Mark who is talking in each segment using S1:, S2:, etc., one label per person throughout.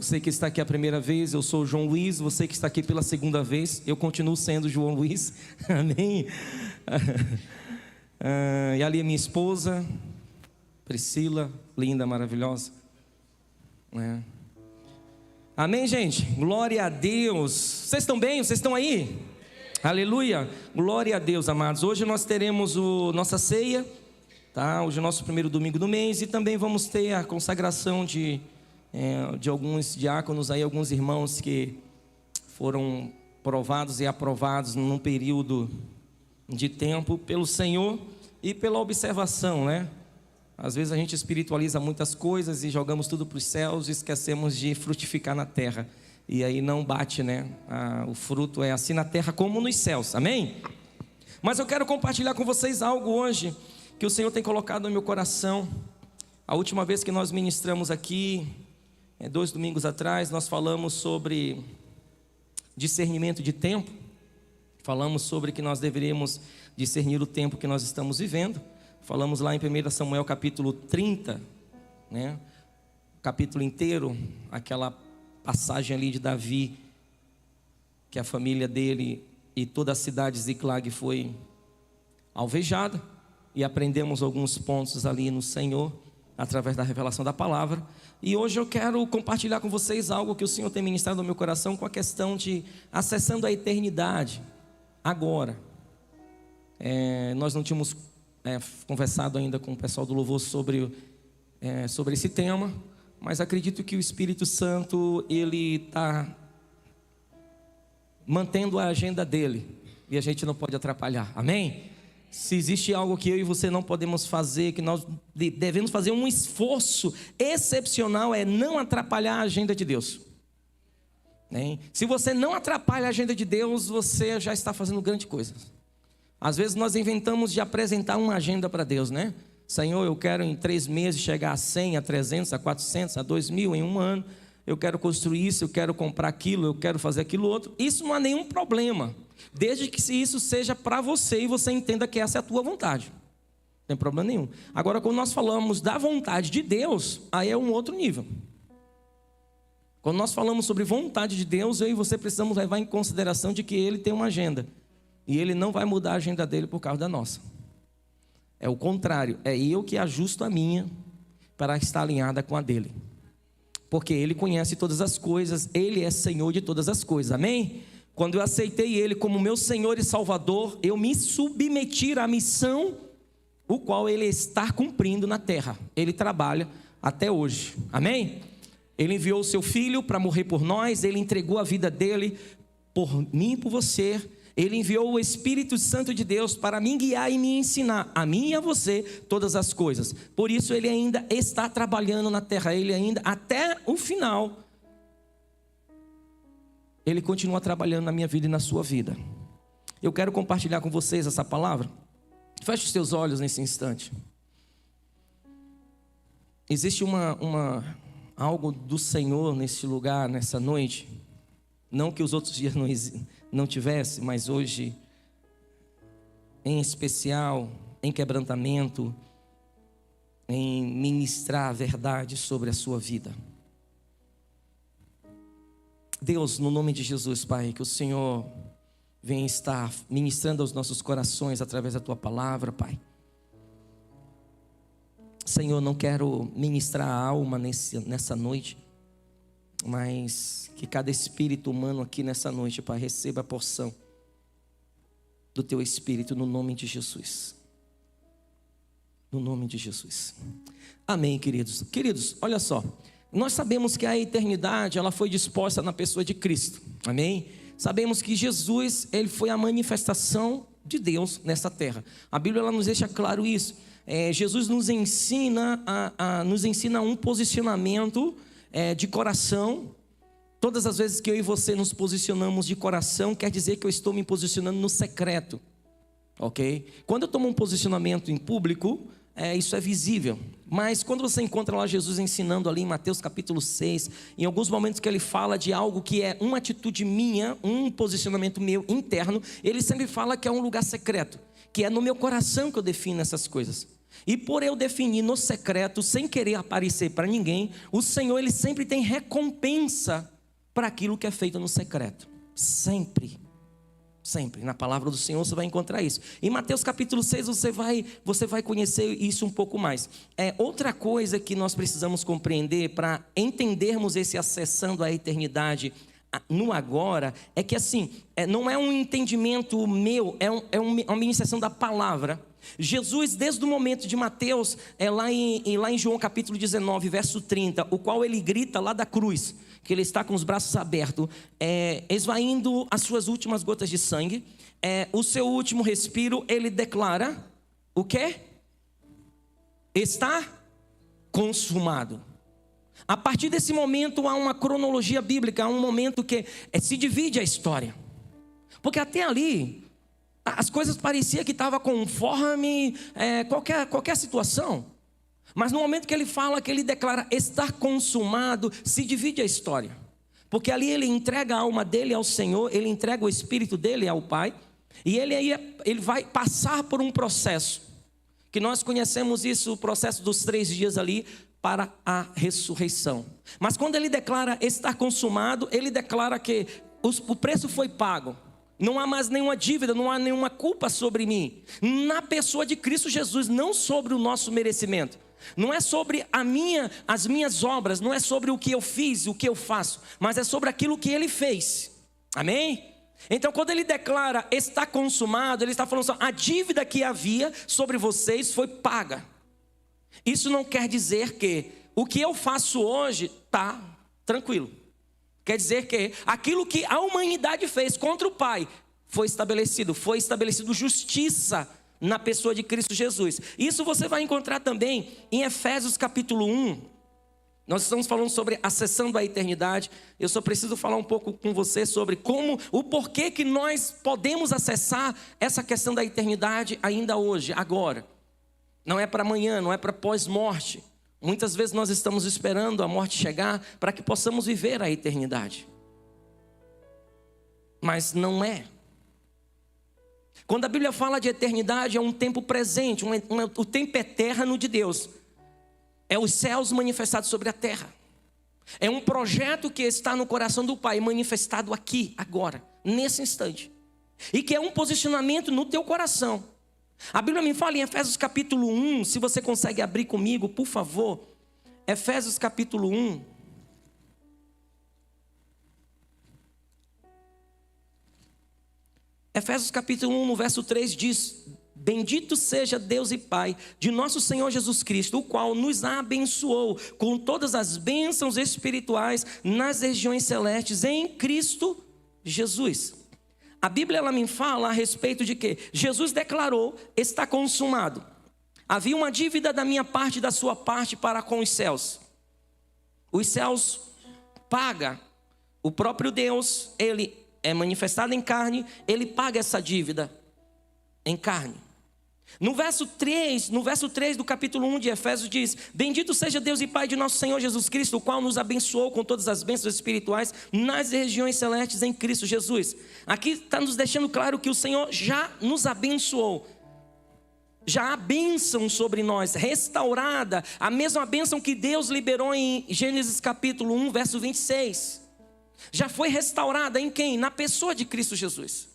S1: Você que está aqui a primeira vez, eu sou o João Luiz. Você que está aqui pela segunda vez, eu continuo sendo João Luiz. Amém? E ali é minha esposa, Priscila, linda, maravilhosa. Amém, gente? Glória a Deus. Vocês estão bem? Vocês estão aí? Aleluia. Glória a Deus, amados. Hoje nós teremos nossa ceia, tá? Hoje é o nosso primeiro domingo do mês. E também vamos ter a consagração de alguns diáconos aí, alguns irmãos que foram provados e aprovados num período de tempo pelo Senhor e pela observação, né? Às vezes a gente espiritualiza muitas coisas e jogamos tudo para os céus e esquecemos de frutificar na terra. E aí não bate, né? O fruto é assim na terra como nos céus, amém? Mas eu quero compartilhar com vocês algo hoje que o Senhor tem colocado no meu coração. A última vez que nós ministramos aqui, 2 domingos atrás, nós falamos sobre discernimento de tempo. Falamos sobre que nós deveríamos discernir o tempo que nós estamos vivendo. Falamos lá em 1 Samuel capítulo 30, né? Capítulo inteiro, aquela passagem ali de Davi, que a família dele e toda a cidade de Ziclag foi alvejada, e aprendemos alguns pontos ali no Senhor, através da revelação da palavra. E hoje eu quero compartilhar com vocês algo que o Senhor tem ministrado no meu coração, com a questão de acessando a eternidade, agora. Nós não tínhamos conversado ainda com o pessoal do louvor sobre esse tema, mas acredito que o Espírito Santo, ele está mantendo a agenda dele, e a gente não pode atrapalhar, amém? Se existe algo que eu e você não podemos fazer, que nós devemos fazer um esforço excepcional, é não atrapalhar a agenda de Deus. Se você não atrapalha a agenda de Deus, você já está fazendo grande coisa. Às vezes nós inventamos de apresentar uma agenda para Deus, né? Senhor, eu quero em 3 meses chegar a 100, a 300, a 400, a 2.000 em um ano. Eu quero construir isso, eu quero comprar aquilo, eu quero fazer aquilo outro. Isso não há nenhum problema, desde que isso seja para você e você entenda que essa é a tua vontade. Não tem problema nenhum. Agora, quando nós falamos da vontade de Deus, aí é um outro nível. Quando nós falamos sobre vontade de Deus, eu e você precisamos levar em consideração de que Ele tem uma agenda. E Ele não vai mudar a agenda dele por causa da nossa. É o contrário, é eu que ajusto a minha para estar alinhada com a dele. Porque Ele conhece todas as coisas, Ele é Senhor de todas as coisas, amém? Quando eu aceitei Ele como meu Senhor e Salvador, eu me submeti à missão o qual Ele está cumprindo na terra. Ele trabalha até hoje, amém? Ele enviou o seu Filho para morrer por nós, Ele entregou a vida dele por mim e por você. Ele enviou o Espírito Santo de Deus para me guiar e me ensinar, a mim e a você, todas as coisas. Por isso Ele ainda está trabalhando na terra. Ele ainda, até o final, Ele continua trabalhando na minha vida e na sua vida. Eu quero compartilhar com vocês essa palavra. Feche os seus olhos nesse instante. Existe algo do Senhor nesse lugar, nessa noite. Não que os outros dias não tivesse, mas hoje, em especial, em quebrantamento, em ministrar a verdade sobre a sua vida. Deus, no nome de Jesus, Pai, que o Senhor venha estar ministrando aos nossos corações através da Tua palavra, Pai. Senhor, não quero ministrar a alma nessa noite, mas que cada espírito humano aqui nessa noite, Pai, receba a porção do Teu Espírito no nome de Jesus. No nome de Jesus. Amém, queridos. Queridos, olha só. Nós sabemos que a eternidade, ela foi disposta na pessoa de Cristo. Amém? Sabemos que Jesus, Ele foi a manifestação de Deus nessa terra. A Bíblia, ela nos deixa claro isso. Jesus nos ensina um posicionamento de coração. Todas as vezes que eu e você nos posicionamos de coração, quer dizer que eu estou me posicionando no secreto, ok? Quando eu tomo um posicionamento em público, isso é visível. Mas quando você encontra lá Jesus ensinando ali em Mateus capítulo 6, em alguns momentos que ele fala de algo que é uma atitude minha, um posicionamento meu interno, ele sempre fala que é um lugar secreto, que é no meu coração que eu defino essas coisas. E por eu definir no secreto, sem querer aparecer para ninguém, o Senhor, Ele sempre tem recompensa para aquilo que é feito no secreto. Sempre. Sempre. Na palavra do Senhor você vai encontrar isso. Em Mateus capítulo 6 você vai conhecer isso um pouco mais. Outra coisa que nós precisamos compreender para entendermos esse acessando a eternidade no agora, é que assim, não é um entendimento meu, é uma ministração da palavra. Jesus, desde o momento de Mateus, lá em João capítulo 19, verso 30, o qual ele grita lá da cruz, que ele está com os braços abertos, esvaindo as suas últimas gotas de sangue, o seu último respiro, ele declara, o quê? Está consumado. A partir desse momento há uma cronologia bíblica, há um momento que se divide a história. Porque até ali, as coisas pareciam que estavam conforme qualquer situação. Mas no momento que ele fala, que ele declara estar consumado, se divide a história. Porque ali ele entrega a alma dele ao Senhor, ele entrega o espírito dele ao Pai. E ele vai passar por um processo, que nós conhecemos isso, o processo dos 3 dias ali, para a ressurreição. Mas quando ele declara estar consumado, ele declara que o preço foi pago. Não há mais nenhuma dívida, não há nenhuma culpa sobre mim. Na pessoa de Cristo Jesus, não sobre o nosso merecimento. Não é sobre as minhas obras, não é sobre o que eu fiz, o que eu faço, mas é sobre aquilo que ele fez. Amém? Então quando ele declara está consumado, ele está falando assim, a dívida que havia sobre vocês foi paga. Isso não quer dizer que o que eu faço hoje está tranquilo. Quer dizer que aquilo que a humanidade fez contra o Pai foi estabelecido justiça na pessoa de Cristo Jesus. Isso você vai encontrar também em Efésios capítulo 1. Nós estamos falando sobre acessando a eternidade. Eu só preciso falar um pouco com você sobre o porquê que nós podemos acessar essa questão da eternidade ainda hoje, agora. Não é para amanhã, não é para pós-morte. Muitas vezes nós estamos esperando a morte chegar para que possamos viver a eternidade. Mas não é. Quando a Bíblia fala de eternidade, é um tempo presente, o tempo eterno de Deus. É os céus manifestados sobre a terra. É um projeto que está no coração do Pai, manifestado aqui, agora, nesse instante. E que é um posicionamento no teu coração. A Bíblia me fala em Efésios capítulo 1, se você consegue abrir comigo, por favor. Efésios capítulo 1. Efésios capítulo 1, no verso 3 diz: bendito seja Deus e Pai de nosso Senhor Jesus Cristo, o qual nos abençoou com todas as bênçãos espirituais nas regiões celestes em Cristo Jesus. A Bíblia ela me fala a respeito de que Jesus declarou, está consumado. Havia uma dívida da minha parte e da sua parte para com os céus. Os céus paga. O próprio Deus, ele é manifestado em carne, ele paga essa dívida em carne. No verso 3 do capítulo 1 de Efésios diz: bendito seja Deus e Pai de nosso Senhor Jesus Cristo, o qual nos abençoou com todas as bênçãos espirituais nas regiões celestes em Cristo Jesus. Aqui está nos deixando claro que o Senhor já nos abençoou. Já há bênção sobre nós, restaurada, a mesma bênção que Deus liberou em Gênesis capítulo 1, verso 26. Já foi restaurada em quem? Na pessoa de Cristo Jesus.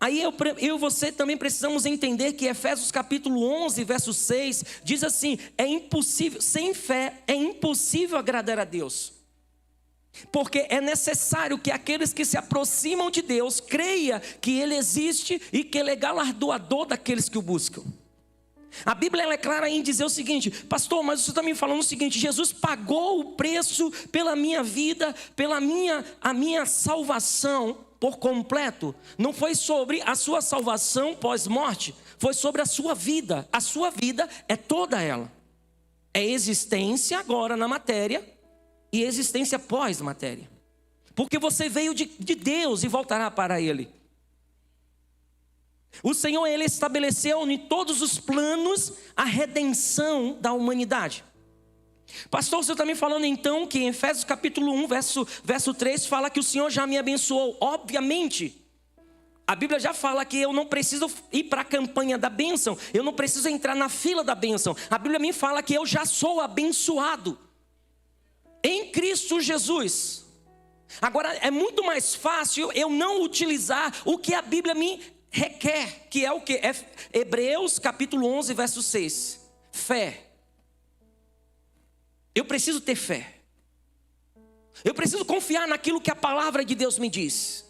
S1: Aí eu e você também precisamos entender que Efésios capítulo 11, verso 6, diz assim: é impossível, sem fé é impossível agradar a Deus. Porque é necessário que aqueles que se aproximam de Deus creia que Ele existe e que Ele é galardoador daqueles que o buscam. A Bíblia ela é clara em dizer o seguinte: pastor, mas você está me falando o seguinte, Jesus pagou o preço pela minha vida, pela a minha salvação por completo. Não foi sobre a sua salvação pós-morte, foi sobre a sua vida. A sua vida é toda ela. É existência agora na matéria e existência pós-matéria. Porque você veio de Deus e voltará para Ele. O Senhor, Ele estabeleceu em todos os planos a redenção da humanidade. Pastor, você está me falando então que em Efésios capítulo 1, verso 3 fala que o Senhor já me abençoou. Obviamente, A Bíblia já fala que eu não preciso ir para a campanha da bênção, eu não preciso entrar na fila da bênção. A Bíblia me fala que eu já sou abençoado em Cristo Jesus. Agora, é muito mais fácil eu não utilizar o que a Bíblia me requer, que é o que? É Hebreus capítulo 11, verso 6. Fé. Eu preciso ter fé. Eu preciso confiar naquilo que a palavra de Deus me diz.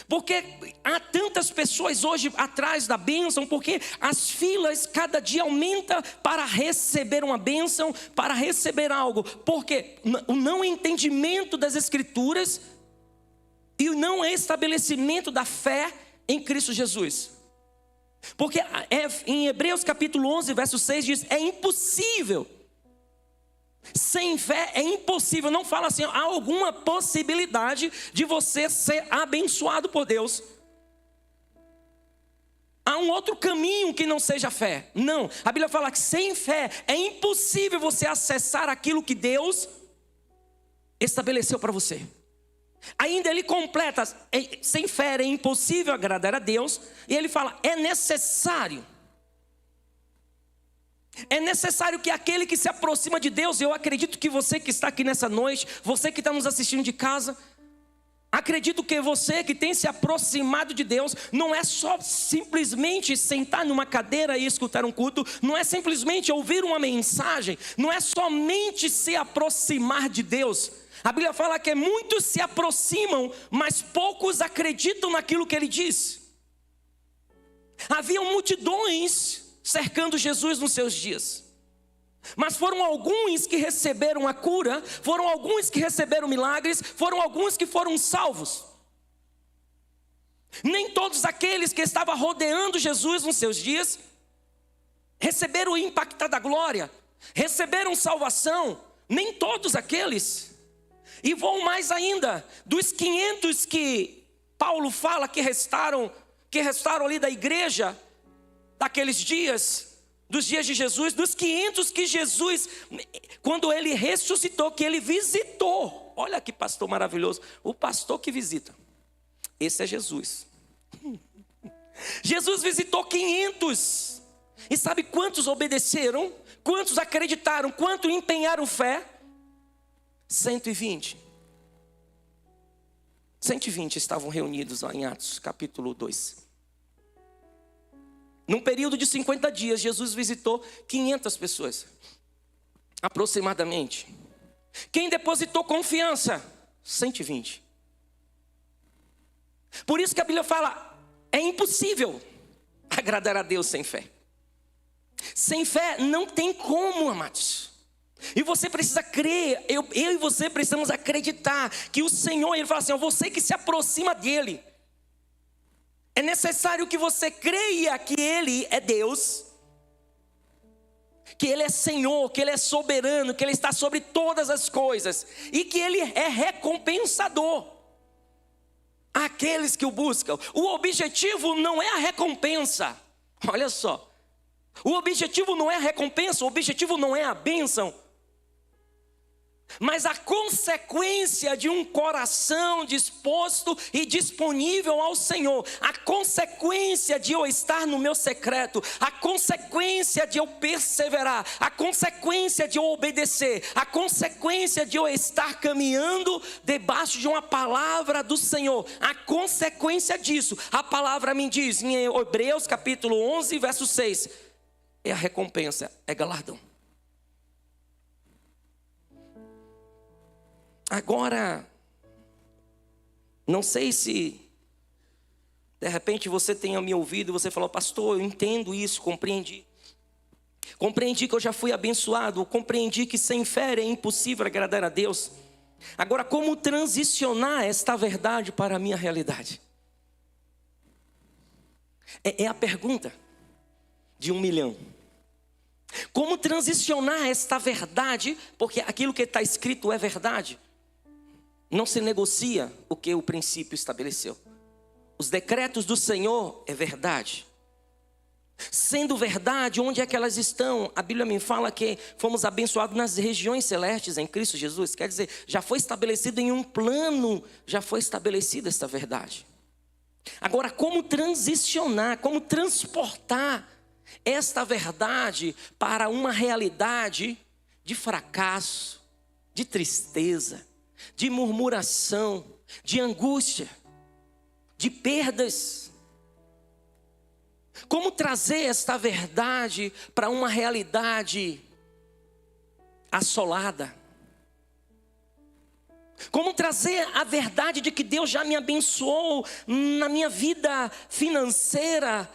S1: Porque há tantas pessoas hoje atrás da bênção, porque as filas cada dia aumentam para receber uma bênção, para receber algo. Porque o não entendimento das Escrituras e o não estabelecimento da fé em Cristo Jesus. Porque em Hebreus capítulo 11, verso 6 diz, é impossível. Sem fé é impossível, não fala assim, há alguma possibilidade de você ser abençoado por Deus. Há um outro caminho que não seja fé. Não, a Bíblia fala que sem fé é impossível você acessar aquilo que Deus estabeleceu para você. Ainda ele completa, sem fé é impossível agradar a Deus. E ele fala, é necessário que aquele que se aproxima de Deus, eu acredito que você que está aqui nessa noite, você que está nos assistindo de casa, acredito que você que tem se aproximado de Deus, não é só simplesmente sentar numa cadeira e escutar um culto, não é simplesmente ouvir uma mensagem, não é somente se aproximar de Deus. A Bíblia fala que muitos se aproximam, mas poucos acreditam naquilo que ele diz. Havia multidões cercando Jesus nos seus dias, mas foram alguns que receberam a cura, foram alguns que receberam milagres, foram alguns que foram salvos. Nem todos aqueles que estavam rodeando Jesus nos seus dias receberam o impacto da glória, receberam salvação, nem todos aqueles. E vão mais ainda, dos 500 que Paulo fala que restaram ali da igreja, daqueles dias, dos dias de Jesus, dos 500 que Jesus, quando ele ressuscitou, que ele visitou. Olha que pastor maravilhoso, o pastor que visita, esse é Jesus. Jesus visitou 500, e sabe quantos obedeceram? Quantos acreditaram? Quantos empenharam fé? 120 estavam reunidos lá em Atos capítulo 2. Num período de 50 dias, Jesus visitou 500 pessoas, aproximadamente. Quem depositou confiança? 120. Por isso que a Bíblia fala, é impossível agradar a Deus sem fé. Sem fé não tem como, amados. E você precisa crer, eu e você precisamos acreditar que o Senhor, Ele fala assim, você que se aproxima dEle, é necessário que você creia que Ele é Deus, que Ele é Senhor, que Ele é soberano, que Ele está sobre todas as coisas, e que Ele é recompensador àqueles que o buscam. O objetivo não é a recompensa, olha só, o objetivo não é a recompensa, o objetivo não é a bênção, mas a consequência de um coração disposto e disponível ao Senhor, a consequência de eu estar no meu secreto, a consequência de eu perseverar, a consequência de eu obedecer, a consequência de eu estar caminhando debaixo de uma palavra do Senhor, a consequência disso, a palavra me diz em Hebreus capítulo 11, verso 6, é a recompensa, é galardão. Agora, não sei se de repente você tenha me ouvido e você falou, pastor, eu entendo isso, compreendi que eu já fui abençoado, compreendi que sem fé é impossível agradar a Deus. Agora, como transicionar esta verdade para a minha realidade? É a pergunta de 1 milhão. Como transicionar esta verdade, porque aquilo que está escrito é verdade. Não se negocia o que o princípio estabeleceu. Os decretos do Senhor é verdade. Sendo verdade, onde é que elas estão? A Bíblia me fala que fomos abençoados nas regiões celestes em Cristo Jesus. Quer dizer, já foi estabelecido em um plano, já foi estabelecida esta verdade. Agora, como transicionar, como transportar esta verdade para uma realidade de fracasso, de tristeza, de murmuração, de angústia, de perdas? Como trazer esta verdade para uma realidade assolada? Como trazer a verdade de que Deus já me abençoou na minha vida financeira,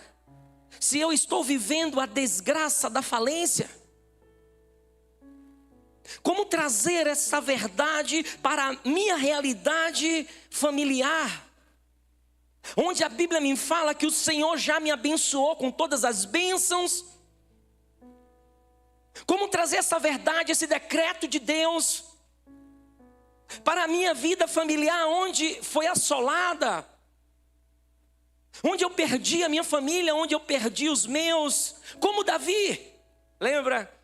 S1: se eu estou vivendo a desgraça da falência? Como trazer essa verdade para a minha realidade familiar, onde a Bíblia me fala que o Senhor já me abençoou com todas as bênçãos? Como trazer essa verdade, esse decreto de Deus para a minha vida familiar, onde foi assolada, onde eu perdi a minha família, onde eu perdi os meus, como Davi, lembra?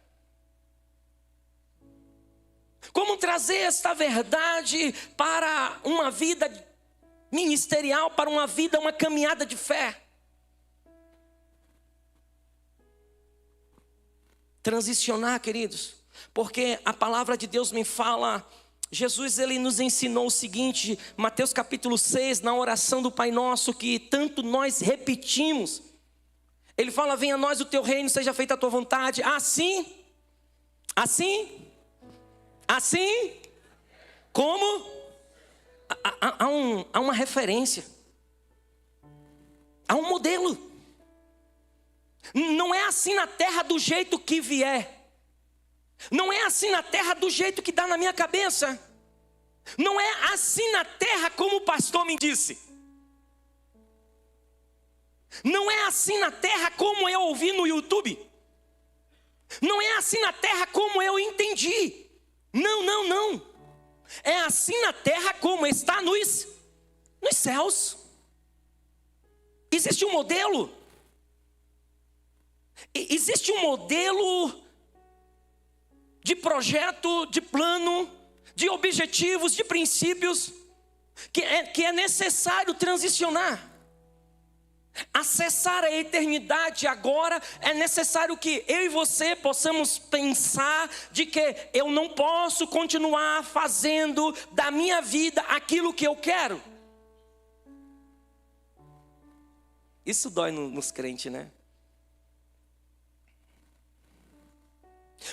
S1: Como trazer esta verdade para uma vida ministerial, para uma vida, uma caminhada de fé? Transicionar, queridos, porque a palavra de Deus me fala, Jesus ele nos ensinou o seguinte, Mateus capítulo 6, na oração do Pai Nosso, que tanto nós repetimos. Ele fala: venha a nós o teu reino, seja feita a tua vontade, assim, como? Há uma referência, há um modelo. Não é assim na terra do jeito que vier. Não é assim na terra do jeito que dá na minha cabeça. Não é assim na terra como o pastor me disse. Não é assim na terra como eu ouvi no YouTube. Não é assim na terra como eu entendi. Não. É assim na terra como está nos céus. Existe um modelo. Existe um modelo de projeto, de plano, de objetivos, de princípios, que é necessário transicionar. Acessar a eternidade agora, é necessário que eu e você possamos pensar de que eu não posso continuar fazendo da minha vida aquilo que eu quero. Isso dói nos crentes, né?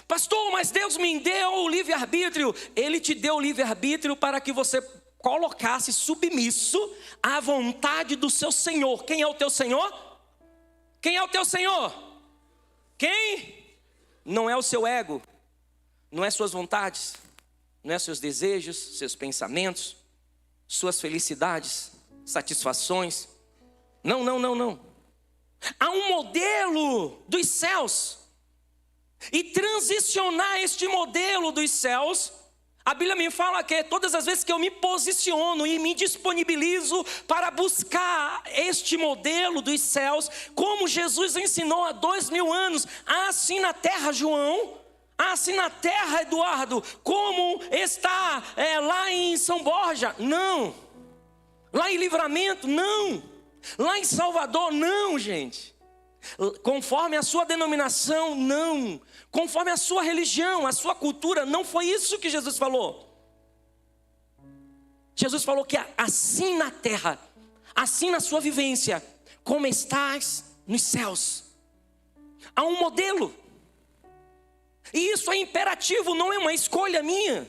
S1: Pastor, mas Deus me deu o livre-arbítrio. Ele te deu o livre-arbítrio para que você colocasse submisso à vontade do seu Senhor. Quem é o teu Senhor? Quem é o teu Senhor? Quem? Não é o seu ego, não é suas vontades, não é seus desejos, seus pensamentos, suas felicidades, satisfações. Não. Há um modelo dos céus. E transicionar este modelo dos céus, a Bíblia me fala que todas as vezes que eu me posiciono e me disponibilizo para buscar este modelo dos céus, como Jesus ensinou há 2000 anos, assim na terra, João, assim na terra, Eduardo, como está lá em São Borja, não. Lá em Livramento, não. Lá em Salvador, não, gente. Conforme a sua denominação, não. Conforme a sua religião, a sua cultura, não foi isso que Jesus falou. Jesus falou que assim na terra, assim na sua vivência, como estás nos céus. Há um modelo. E isso é imperativo, não é uma escolha minha.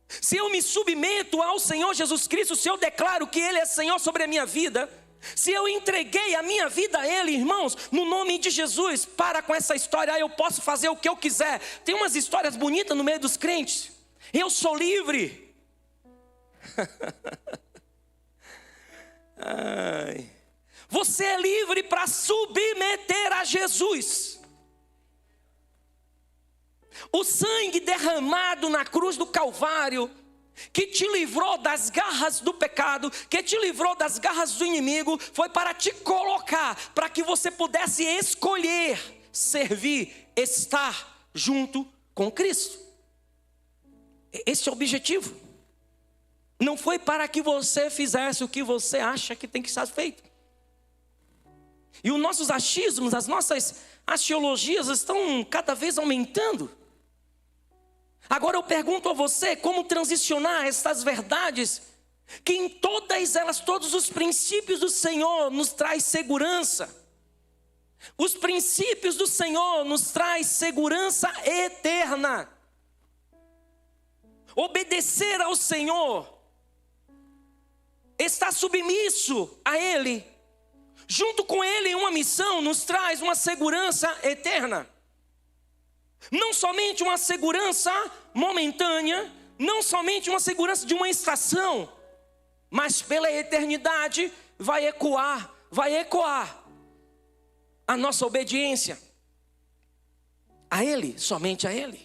S1: Se eu me submeto ao Senhor Jesus Cristo, se eu declaro que Ele é Senhor sobre a minha vida, se eu entreguei a minha vida a Ele, irmãos, no nome de Jesus, para com essa história, eu posso fazer o que eu quiser. Tem umas histórias bonitas no meio dos crentes. Eu sou livre. Ai. Você é livre para submeter a Jesus. O sangue derramado na cruz do Calvário, que te livrou das garras do pecado, que te livrou das garras do inimigo, foi para te colocar, para que você pudesse escolher, servir, estar junto com Cristo. Esse é o objetivo. Não foi para que você fizesse o que você acha que tem que ser feito. E os nossos achismos, as nossas axiologias estão cada vez aumentando. Agora eu pergunto a você, como transicionar essas verdades, que em todas elas, todos os princípios do Senhor nos traz segurança. Os princípios do Senhor nos traz segurança eterna. Obedecer ao Senhor, estar submisso a Ele, junto com Ele em uma missão, nos traz uma segurança eterna. Não somente uma segurança momentânea, não somente uma segurança de uma estação, mas pela eternidade vai ecoar a nossa obediência a Ele, somente a Ele.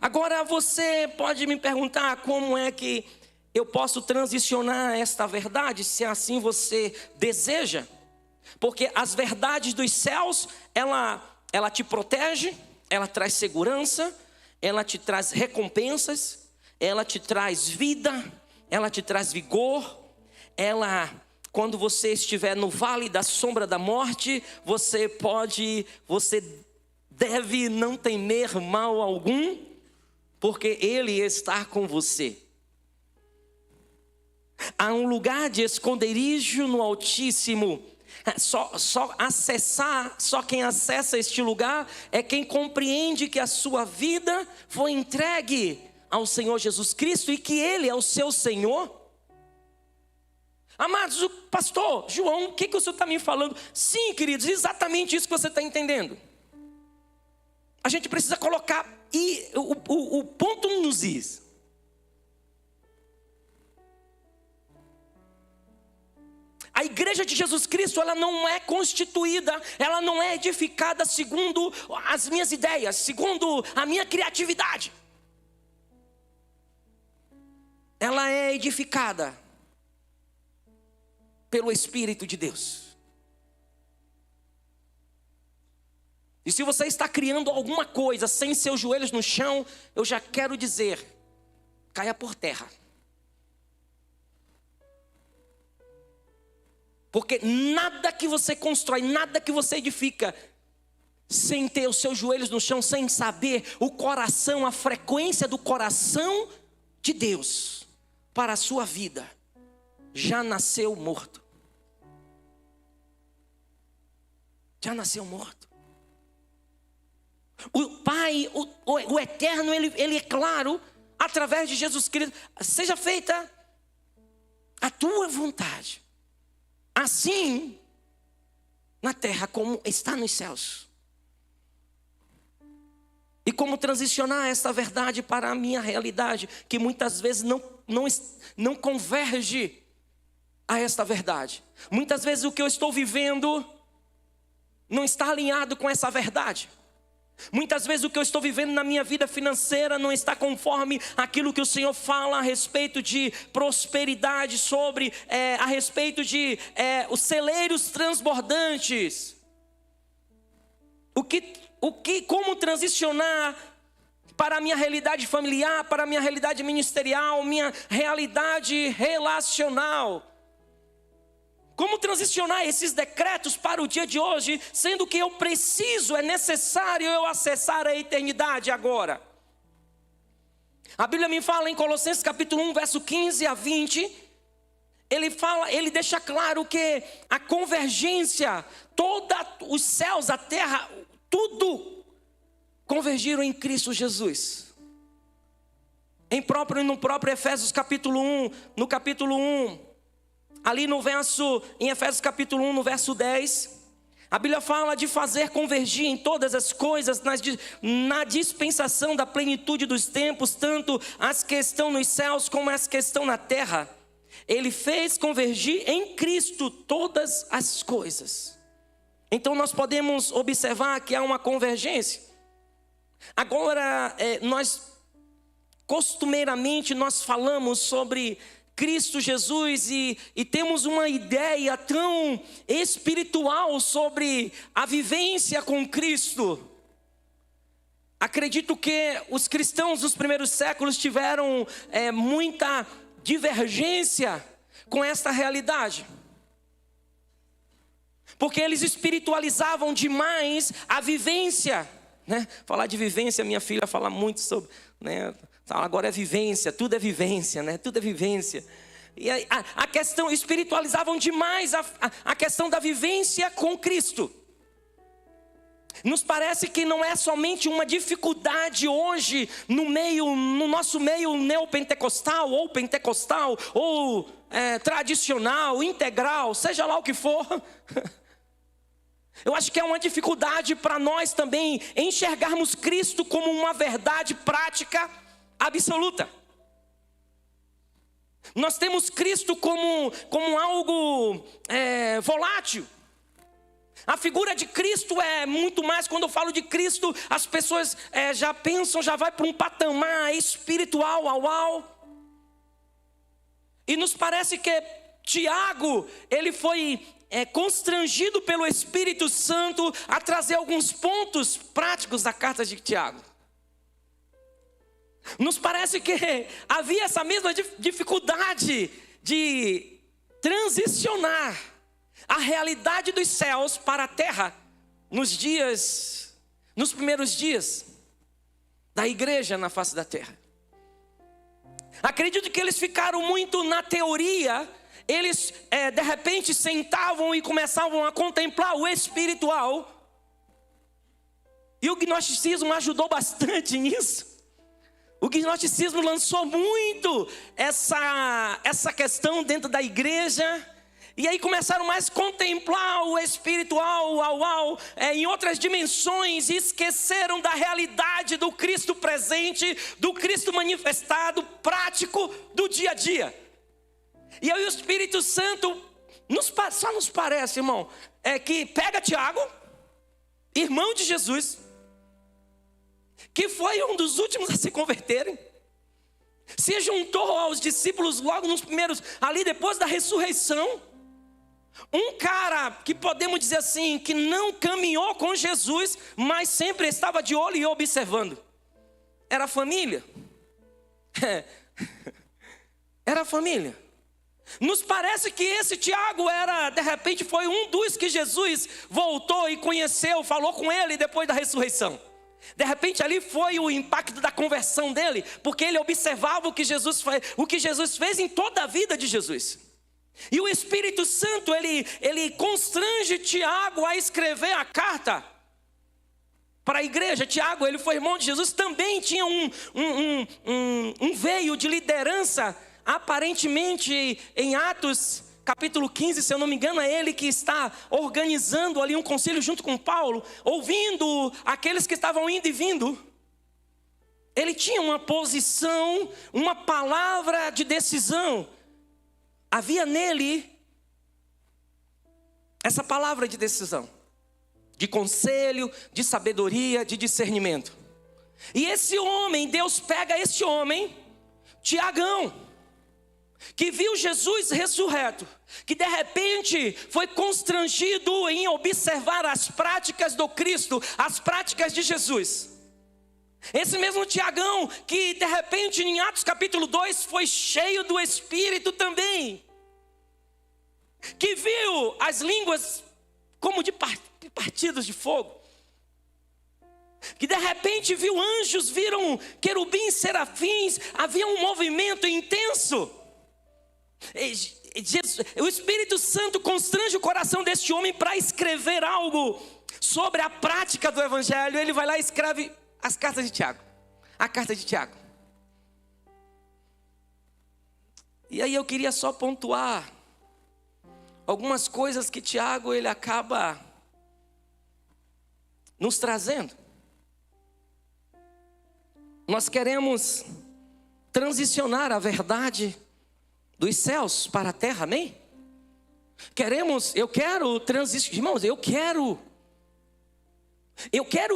S1: Agora você pode me perguntar como é que eu posso transicionar esta verdade, se assim você deseja. Porque as verdades dos céus, ela te protege, ela traz segurança, ela te traz recompensas, ela te traz vida, ela te traz vigor. Quando você estiver no vale da sombra da morte, você deve não temer mal algum, porque Ele está com você. Há um lugar de esconderijo no Altíssimo. Só quem acessa este lugar é quem compreende que a sua vida foi entregue ao Senhor Jesus Cristo e que Ele é o seu Senhor. Amados, o pastor João, o que o senhor está me falando? Sim, queridos, exatamente isso que você está entendendo. A gente precisa colocar o ponto nos is. A igreja de Jesus Cristo, ela não é constituída, ela não é edificada segundo as minhas ideias, segundo a minha criatividade. Ela é edificada pelo Espírito de Deus. E se você está criando alguma coisa sem seus joelhos no chão, eu já quero dizer, caia por terra. Porque nada que você constrói, nada que você edifica, sem ter os seus joelhos no chão, sem saber o coração, a frequência do coração de Deus para a sua vida, já nasceu morto. Já nasceu morto. O Pai, o Eterno, ele é claro, através de Jesus Cristo, seja feita a tua vontade, assim na terra como está nos céus. E como transicionar essa verdade para a minha realidade, que muitas vezes não converge a esta verdade. Muitas vezes o que eu estou vivendo não está alinhado com essa verdade. Muitas vezes o que eu estou vivendo na minha vida financeira não está conforme aquilo que o Senhor fala a respeito de prosperidade, a respeito de os celeiros transbordantes. Como transicionar para a minha realidade familiar, para a minha realidade ministerial, minha realidade relacional. Como transicionar esses decretos para o dia de hoje, sendo que é necessário eu acessar a eternidade agora. A Bíblia me fala em Colossenses capítulo 1, verso 15 a 20, ele deixa claro que a convergência, todos os céus, a terra, tudo convergiram em Cristo Jesus. No próprio Efésios capítulo 1, no capítulo 1, ali em Efésios capítulo 1, no verso 10, a Bíblia fala de fazer convergir em todas as coisas, na dispensação da plenitude dos tempos, tanto as que estão nos céus como as que estão na terra. Ele fez convergir em Cristo todas as coisas. Então nós podemos observar que há uma convergência. Agora, costumeiramente nós falamos sobre Cristo Jesus e temos uma ideia tão espiritual sobre a vivência com Cristo. Acredito que os cristãos dos primeiros séculos tiveram muita divergência com esta realidade. Porque eles espiritualizavam demais a vivência, né? Falar de vivência, minha filha fala muito sobre, né? Agora é vivência, tudo é vivência, né? Tudo é vivência. E a questão, espiritualizavam demais a questão da vivência com Cristo. Nos parece que não é somente uma dificuldade hoje no nosso meio neopentecostal, ou pentecostal, ou tradicional, integral, seja lá o que for. Eu acho que é uma dificuldade para nós também enxergarmos Cristo como uma verdade prática absoluta. Nós temos Cristo como algo volátil. A figura de Cristo é muito mais, quando eu falo de Cristo, as pessoas já pensam, já vai para um patamar espiritual, E nos parece que Tiago, ele foi constrangido pelo Espírito Santo a trazer alguns pontos práticos da carta de Tiago. Nos parece que havia essa mesma dificuldade de transicionar a realidade dos céus para a terra nos primeiros dias da igreja na face da terra. Acredito que eles ficaram muito na teoria. Eles de repente sentavam e começavam a contemplar o espiritual. E o gnosticismo ajudou bastante nisso. O gnosticismo lançou muito essa questão dentro da igreja. E aí começaram mais a contemplar o espiritual, em outras dimensões. E esqueceram da realidade do Cristo presente, do Cristo manifestado, prático, do dia a dia. E aí o Espírito Santo, só nos parece, irmão, que pega Tiago, irmão de Jesus, que foi um dos últimos a se converterem, se juntou aos discípulos logo nos primeiros, ali depois da ressurreição. Um cara que podemos dizer assim, que não caminhou com Jesus, mas sempre estava de olho e observando. Era a família. Era a família. Nos parece que esse Tiago de repente foi um dos que Jesus voltou e conheceu, falou com ele depois da ressurreição. De repente ali foi o impacto da conversão dele, porque ele observava o que Jesus fez em toda a vida de Jesus. E o Espírito Santo, ele constrange Tiago a escrever a carta para a igreja. Tiago, ele foi irmão de Jesus, também tinha um veio de liderança. Aparentemente em Atos capítulo 15, se eu não me engano, é ele que está organizando ali um concílio junto com Paulo, ouvindo aqueles que estavam indo e vindo. Ele tinha uma posição, uma palavra de decisão. Havia nele essa palavra de decisão, de conselho, de sabedoria, de discernimento. E esse homem, Deus pega esse homem, Tiagão, que viu Jesus ressurreto, que de repente foi constrangido em observar as práticas do Cristo, as práticas de Jesus. Esse mesmo Tiagão que de repente em Atos capítulo 2 foi cheio do Espírito também, que viu as línguas como de partidos de fogo, que de repente viu anjos, viram querubins, serafins, havia um movimento intenso. O Espírito Santo constrange o coração deste homem para escrever algo sobre a prática do Evangelho. Ele vai lá e escreve as cartas de Tiago, a carta de Tiago. E aí eu queria só pontuar algumas coisas que Tiago ele acaba nos trazendo. Nós queremos transicionar a verdade dos céus para a terra, amém? Eu quero transicionar, irmãos, eu quero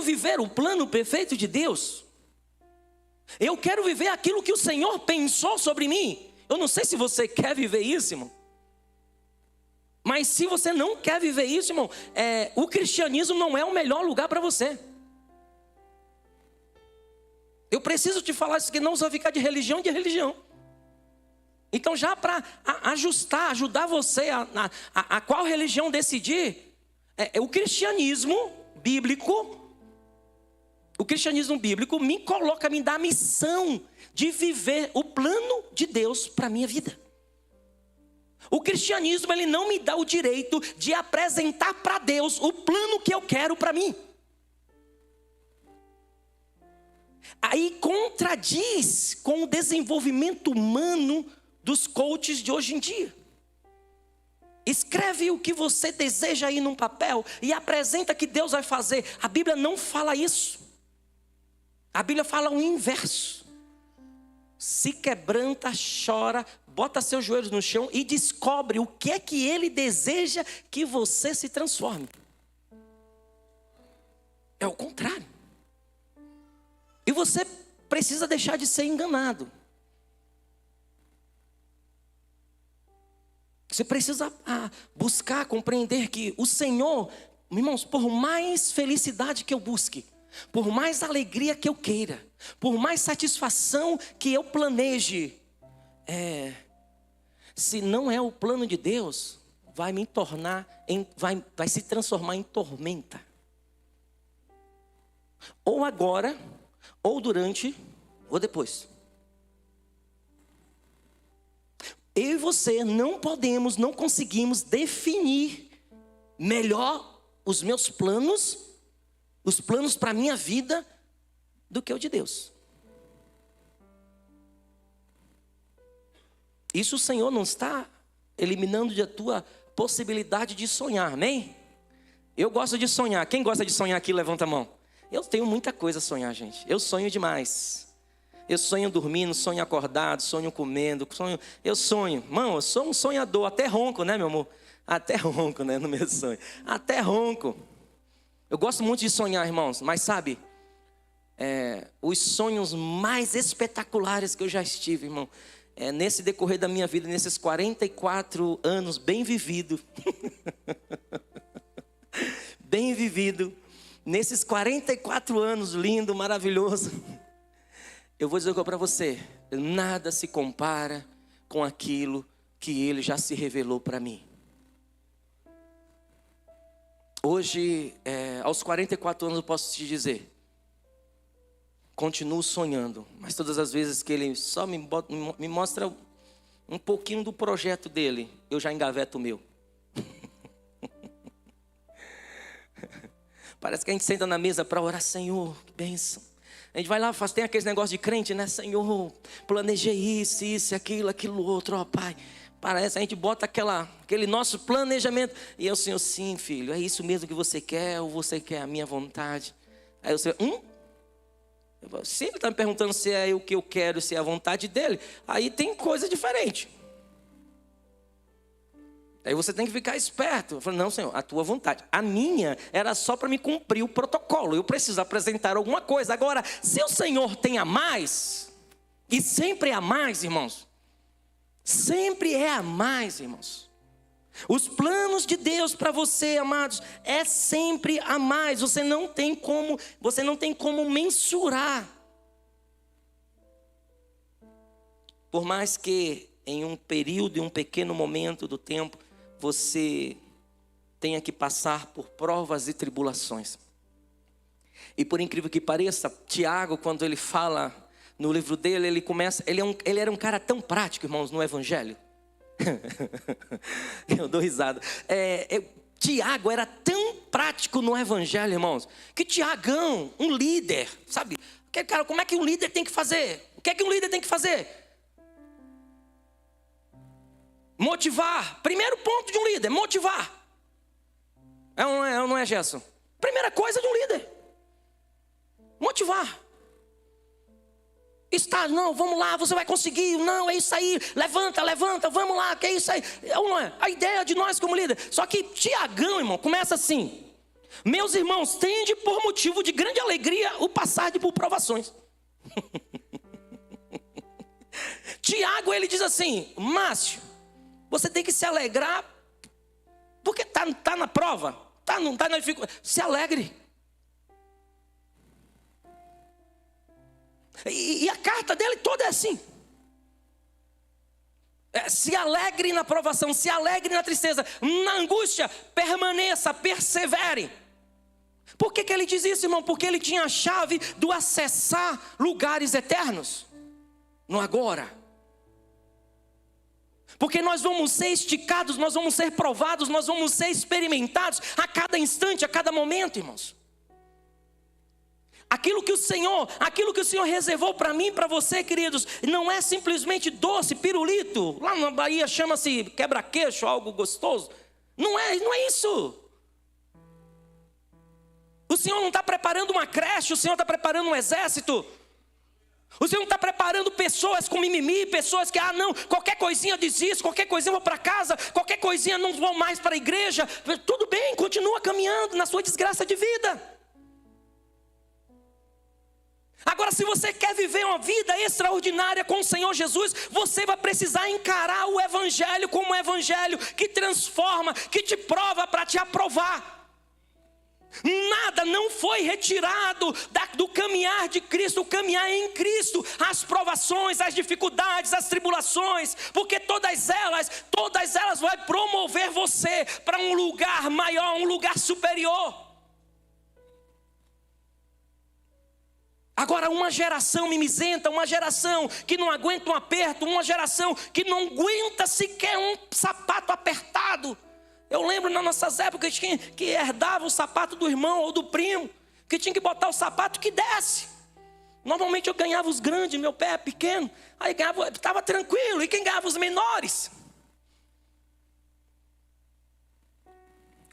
S1: viver o plano perfeito de Deus. Eu quero viver aquilo que o Senhor pensou sobre mim. Eu não sei se você quer viver isso, irmão. Mas se você não quer viver isso, irmão, o cristianismo não é o melhor lugar para você. Eu preciso te falar isso, que não só ficar de religião. Então, já para ajudar você a qual religião decidir, o cristianismo bíblico me coloca, me dá a missão de viver o plano de Deus para a minha vida. O cristianismo, ele não me dá o direito de apresentar para Deus o plano que eu quero para mim. Aí contradiz com o desenvolvimento humano dos coaches de hoje em dia. Escreve o que você deseja aí num papel e apresenta que Deus vai fazer. A Bíblia não fala isso. A Bíblia fala o inverso. Se quebranta, chora, bota seus joelhos no chão e descobre o que é que Ele deseja que você se transforme. É o contrário. E você precisa deixar de ser enganado. Você precisa buscar, compreender que o Senhor, irmãos, por mais felicidade que eu busque, por mais alegria que eu queira, por mais satisfação que eu planeje, se não é o plano de Deus, vai se transformar em tormenta. Ou agora, ou durante, ou depois. Eu e você não conseguimos definir melhor os meus planos, os planos para a minha vida, do que o de Deus. Isso o Senhor não está eliminando da tua possibilidade de sonhar, amém? Eu gosto de sonhar. Quem gosta de sonhar aqui, levanta a mão. Eu tenho muita coisa a sonhar, gente. Eu sonho demais. Eu sonho dormindo, sonho acordado, sonho comendo, eu sonho. Mano, eu sou um sonhador, até ronco, né, meu amor? Até ronco, né, no meu sonho. Até ronco. Eu gosto muito de sonhar, irmãos, mas sabe, os sonhos mais espetaculares que eu já estive, irmão, nesse decorrer da minha vida, nesses 44 anos bem vivido, bem vivido, nesses 44 anos lindo, maravilhoso, eu vou dizer para você, nada se compara com aquilo que Ele já se revelou para mim. Hoje, aos 44 anos eu posso te dizer, continuo sonhando, mas todas as vezes que Ele só me mostra um pouquinho do projeto dEle, eu já engaveto o meu. Parece que a gente senta na mesa para orar, Senhor, que bênção. A gente vai lá, tem aqueles negócios de crente, né? Senhor, planejei isso, aquilo outro, ó Pai. Parece, a gente bota aquele nosso planejamento. E eu, Senhor, sim, filho, é isso mesmo que você quer, ou você quer a minha vontade? Aí você, se Ele está me perguntando se é o que eu quero, se é a vontade dEle, aí tem coisa diferente. Aí você tem que ficar esperto. Eu falei, não, Senhor, a tua vontade. A minha era só para me cumprir o protocolo. Eu preciso apresentar alguma coisa. Agora, se o Senhor tem a mais, e sempre é a mais, irmãos. Sempre é a mais, irmãos. Os planos de Deus para você, amados, é sempre a mais. Você não tem como mensurar. Por mais que em um período, em um pequeno momento do tempo, você tenha que passar por provas e tribulações. E por incrível que pareça, Tiago, quando ele fala no livro dele, ele era um cara tão prático, irmãos, no evangelho. Eu dou risada. Tiago era tão prático no evangelho, irmãos, que Tiagão, um líder, sabe? Aquele cara, como é que um líder tem que fazer? O que é que um líder tem que fazer? Motivar. Primeiro ponto de um líder, motivar. Ou não é, Gerson? Primeira coisa de um líder. Motivar. Não, vamos lá, você vai conseguir. Não, é isso aí. Levanta, vamos lá, que é isso aí. Não é? A ideia de nós como líder. Só que Tiagão, irmão, começa assim. Meus irmãos, tende por motivo de grande alegria o passar por provações. Tiago, ele diz assim, Márcio, você tem que se alegrar, porque tá na prova, tá na dificuldade. Se alegre. E a carta dele toda é assim. Se alegre na provação, se alegre na tristeza, na angústia, permaneça, persevere. Por que ele diz isso, irmão? Porque ele tinha a chave do acessar lugares eternos, no agora. Porque nós vamos ser esticados, nós vamos ser provados, nós vamos ser experimentados a cada instante, a cada momento, irmãos. Aquilo que o Senhor reservou para mim e para você, queridos, não é simplesmente doce, pirulito. Lá na Bahia chama-se quebra-queixo, algo gostoso. Não é isso. O Senhor não está preparando uma creche, o Senhor está preparando um exército. O Senhor não está preparando pessoas com mimimi, pessoas que, não, qualquer coisinha diz isso, qualquer coisinha eu vou para casa, qualquer coisinha não vou mais para a igreja. Tudo bem, continua caminhando na sua desgraça de vida. Agora, se você quer viver uma vida extraordinária com o Senhor Jesus, você vai precisar encarar o Evangelho como um Evangelho que transforma, que te prova para te aprovar. Nada não foi retirado do caminhar de Cristo, o caminhar em Cristo, as provações, as dificuldades, as tribulações, porque todas elas vão promover você para um lugar maior, um lugar superior. Agora, uma geração mimizenta, uma geração que não aguenta um aperto, uma geração que não aguenta sequer um sapato apertado. Eu lembro nas nossas épocas que herdava o sapato do irmão ou do primo, que tinha que botar o sapato que desce. Normalmente eu ganhava os grandes, meu pé é pequeno, aí estava tranquilo, e quem ganhava os menores?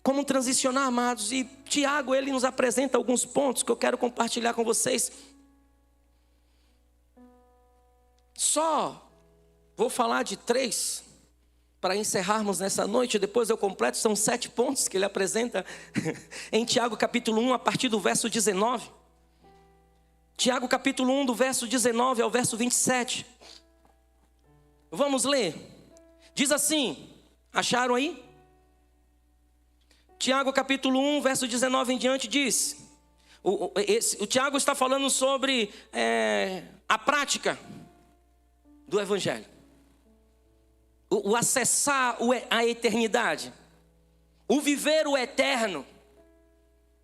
S1: Como transicionar, amados? E Tiago, ele nos apresenta alguns pontos que eu quero compartilhar com vocês. Só vou falar de 3 para encerrarmos nessa noite. Depois eu completo, são 7 pontos que ele apresenta em Tiago capítulo 1, a partir do verso 19. Tiago capítulo 1, do verso 19 ao verso 27. Vamos ler. Diz assim, acharam aí? Tiago capítulo 1, verso 19 em diante diz. O Tiago está falando sobre a prática do Evangelho. O acessar a eternidade. O viver o eterno.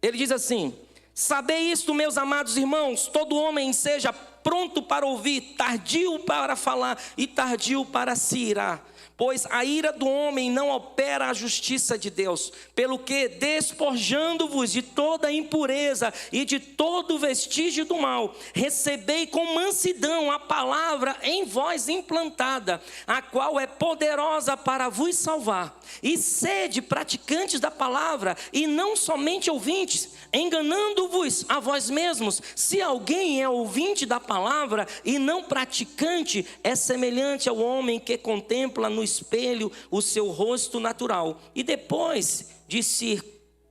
S1: Ele diz assim: sabei isto, meus amados irmãos, todo homem seja pronto para ouvir, tardio para falar e tardio para se irar. Pois a ira do homem não opera a justiça de Deus. Pelo que, despojando-vos de toda impureza e de todo vestígio do mal, recebei com mansidão a palavra em vós implantada, a qual é poderosa para vos salvar. E sede praticantes da palavra, e não somente ouvintes, enganando-vos a vós mesmos. Se alguém é ouvinte da palavra e não praticante, é semelhante ao homem que contempla no espelho o seu rosto natural, e depois de se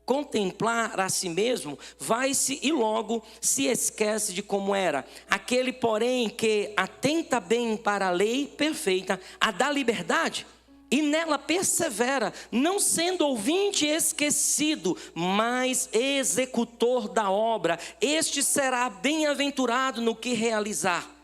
S1: contemplar a si mesmo, vai-se e logo se esquece de como era. Aquele, porém, que atenta bem para a lei perfeita, a da liberdade, e nela persevera, não sendo ouvinte esquecido, mas executor da obra, este será bem-aventurado no que realizar.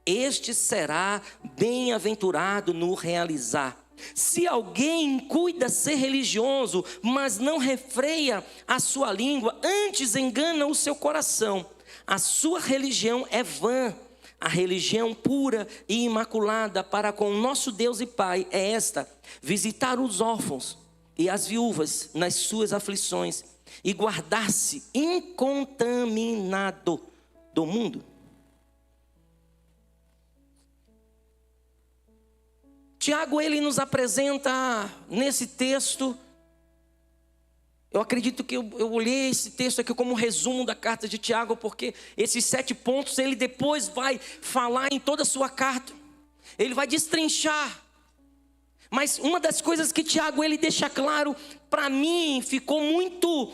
S1: Este será bem-aventurado no realizar. Se alguém cuida ser religioso, mas não refreia a sua língua, antes engana o seu coração, a sua religião é vã. A religião pura e imaculada para com o nosso Deus e Pai é esta: visitar os órfãos e as viúvas nas suas aflições e guardar-se incontaminado do mundo. Tiago, ele nos apresenta nesse texto, eu acredito que eu olhei esse texto aqui como um resumo da carta de Tiago, porque esses 7 pontos ele depois vai falar em toda a sua carta, ele vai destrinchar. Mas uma das coisas que Tiago ele deixa claro, para mim ficou muito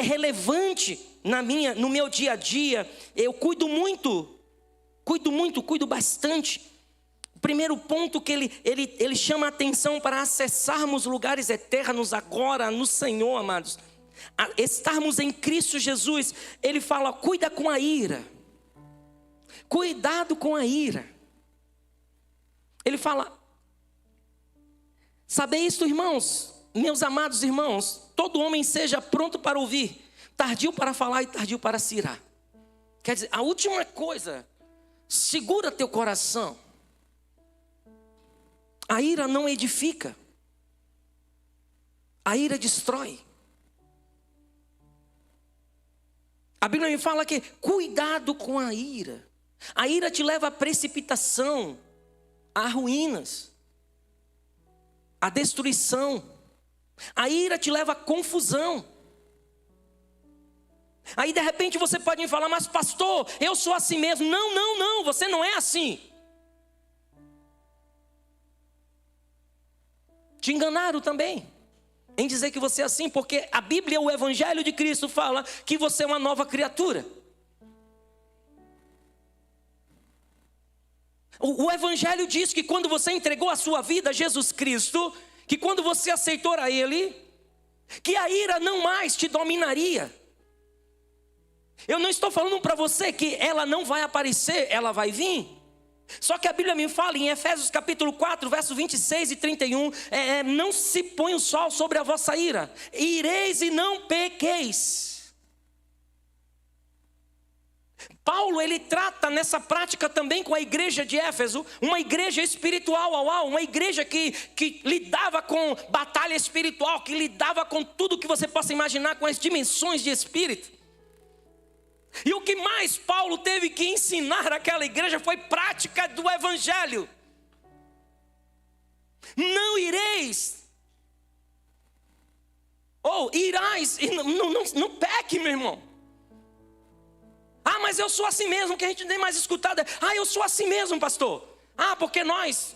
S1: relevante no meu dia a dia, eu cuido bastante. O primeiro ponto que ele chama a atenção para acessarmos lugares eternos agora no Senhor, amados. Estarmos em Cristo Jesus. Ele fala, cuida com a ira. Cuidado com a ira. Ele fala, Saber isto, irmãos, meus amados irmãos, todo homem seja pronto para ouvir, tardio para falar e tardio para se irar. Quer dizer, a última coisa, segura teu coração. A ira não edifica. A ira destrói. A Bíblia me fala que cuidado com a ira. A ira te leva à precipitação, a ruínas, à destruição. A ira te leva à confusão. Aí de repente você pode me falar, mas pastor, eu sou assim mesmo. Não, não, não, você não é assim. Te enganaram também em dizer que você é assim, porque a Bíblia, o Evangelho de Cristo fala que você é uma nova criatura. O Evangelho diz que quando você entregou a sua vida a Jesus Cristo, que quando você aceitou a Ele, que a ira não mais te dominaria. Eu não estou falando para você que ela não vai aparecer, ela vai vir. Só que a Bíblia me fala em Efésios capítulo 4, versos 26 e 31, não se põe o sol sobre a vossa ira, ireis e não pequeis. Paulo, ele trata nessa prática também com a igreja de Éfeso, uma igreja espiritual, uma igreja que lidava com batalha espiritual, que lidava com tudo que você possa imaginar, com as dimensões de espírito. E o que mais Paulo teve que ensinar àquela igreja foi prática do Evangelho. Não ireis, ou irás, e não peque, meu irmão. Ah, mas eu sou assim mesmo, que a gente nem mais escutado. Ah, eu sou assim mesmo, pastor. Ah, porque nós